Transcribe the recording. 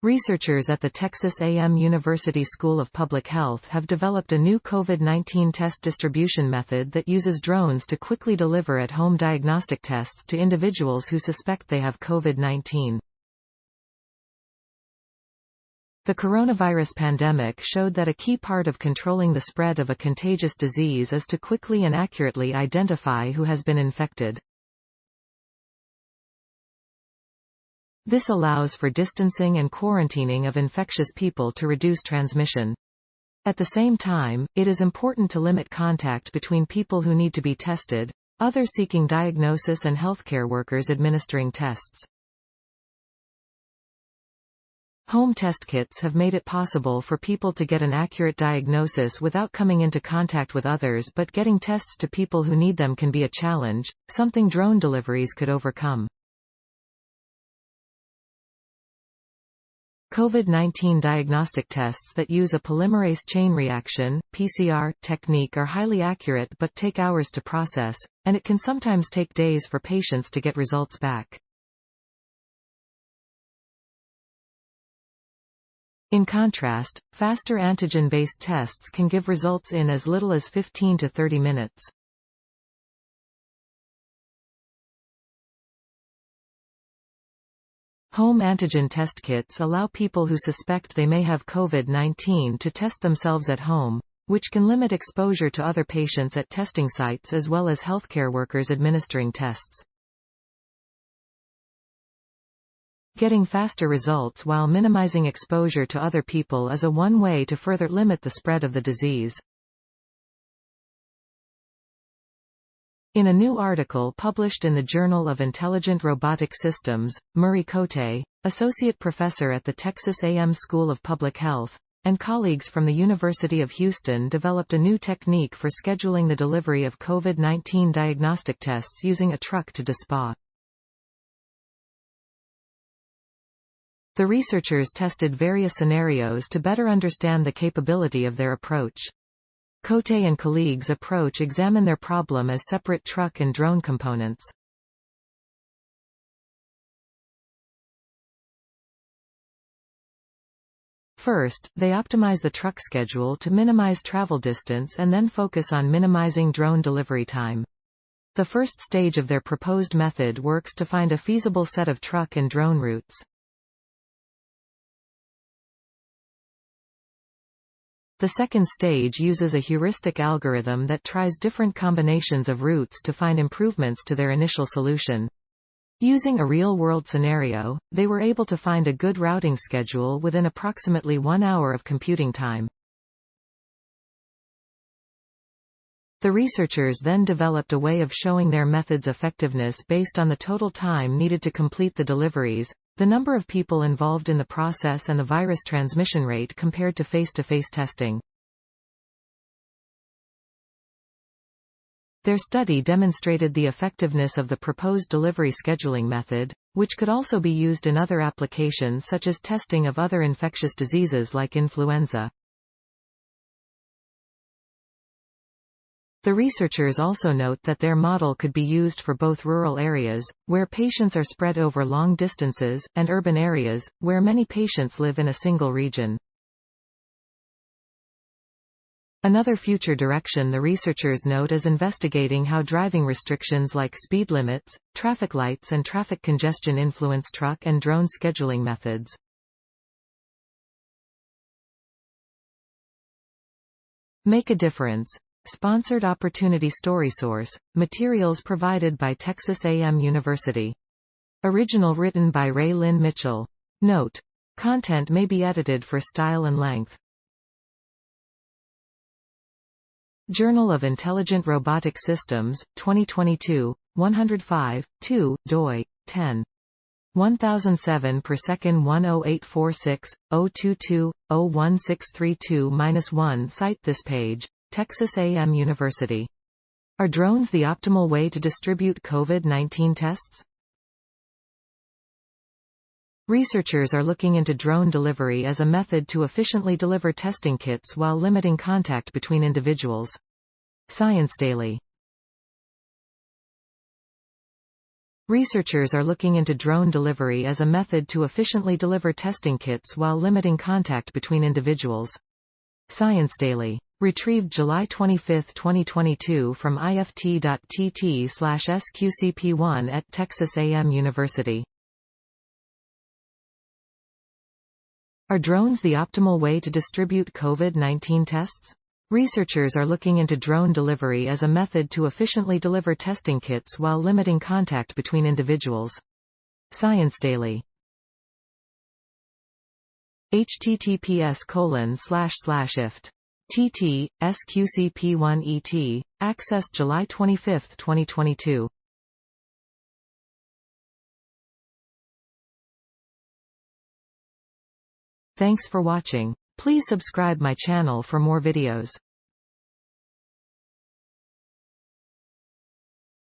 Researchers at the Texas A&M University School of Public Health have developed a new COVID-19 test distribution method that uses drones to quickly deliver at-home diagnostic tests to individuals who suspect they have COVID-19. The coronavirus pandemic showed that a key part of controlling the spread of a contagious disease is to quickly and accurately identify who has been infected. This allows for distancing and quarantining of infectious people to reduce transmission. At the same time, it is important to limit contact between people who need to be tested, others seeking diagnosis, and healthcare workers administering tests. Home test kits have made it possible for people to get an accurate diagnosis without coming into contact with others, but getting tests to people who need them can be a challenge, something drone deliveries could overcome. COVID-19 diagnostic tests that use a polymerase chain reaction (PCR) technique are highly accurate but take hours to process, and it can sometimes take days for patients to get results back. In contrast, faster antigen-based tests can give results in as little as 15 to 30 minutes. Home antigen test kits allow people who suspect they may have COVID-19 to test themselves at home, which can limit exposure to other patients at testing sites as well as healthcare workers administering tests. Getting faster results while minimizing exposure to other people is one way to further limit the spread of the disease. In a new article published in the Journal of Intelligent Robotic Systems, Murray Cote, associate professor at the Texas A&M School of Public Health, and colleagues from the University of Houston developed a new technique for scheduling the delivery of COVID-19 diagnostic tests using a truck-to-spa. The researchers tested various scenarios to better understand the capability of their approach. Cote and colleagues' approach examine their problem as separate truck and drone components. First, they optimize the truck schedule to minimize travel distance and then focus on minimizing drone delivery time. The first stage of their proposed method works to find a feasible set of truck and drone routes. The second stage uses a heuristic algorithm that tries different combinations of routes to find improvements to their initial solution. Using a real-world scenario, they were able to find a good routing schedule within approximately 1 hour of computing time. The researchers then developed a way of showing their method's effectiveness based on the total time needed to complete the deliveries, the number of people involved in the process, and the virus transmission rate compared to face-to-face testing. Their study demonstrated the effectiveness of the proposed delivery scheduling method, which could also be used in other applications such as testing of other infectious diseases like influenza. The researchers also note that their model could be used for both rural areas, where patients are spread over long distances, and urban areas, where many patients live in a single region. Another future direction the researchers note is investigating how driving restrictions like speed limits, traffic lights, and traffic congestion influence truck and drone scheduling methods. Make a difference. Sponsored opportunity story source, materials provided by Texas A&M University. Original written by Ray Lynn Mitchell. Note: content may be edited for style and length. Journal of Intelligent Robotic Systems, 2022, 105, 2, doi, 10. 1007 per second 10846, 022, 01632-1. Cite this page. Texas A&M University. Are drones the optimal way to distribute COVID-19 tests? Researchers are looking into drone delivery as a method to efficiently deliver testing kits while limiting contact between individuals. Science Daily. Researchers are looking into drone delivery as a method to efficiently deliver testing kits while limiting contact between individuals. Science Daily. Retrieved July 25, 2022 from ift.tt/sqcp1 at Texas A&M University. Are drones the optimal way to distribute COVID-19 tests? Researchers are looking into drone delivery as a method to efficiently deliver testing kits while limiting contact between individuals. Science Daily. https://ift.tt/sqcp1et. Access July 25, 2022. Thanks for watching. Please subscribe my channel for more videos.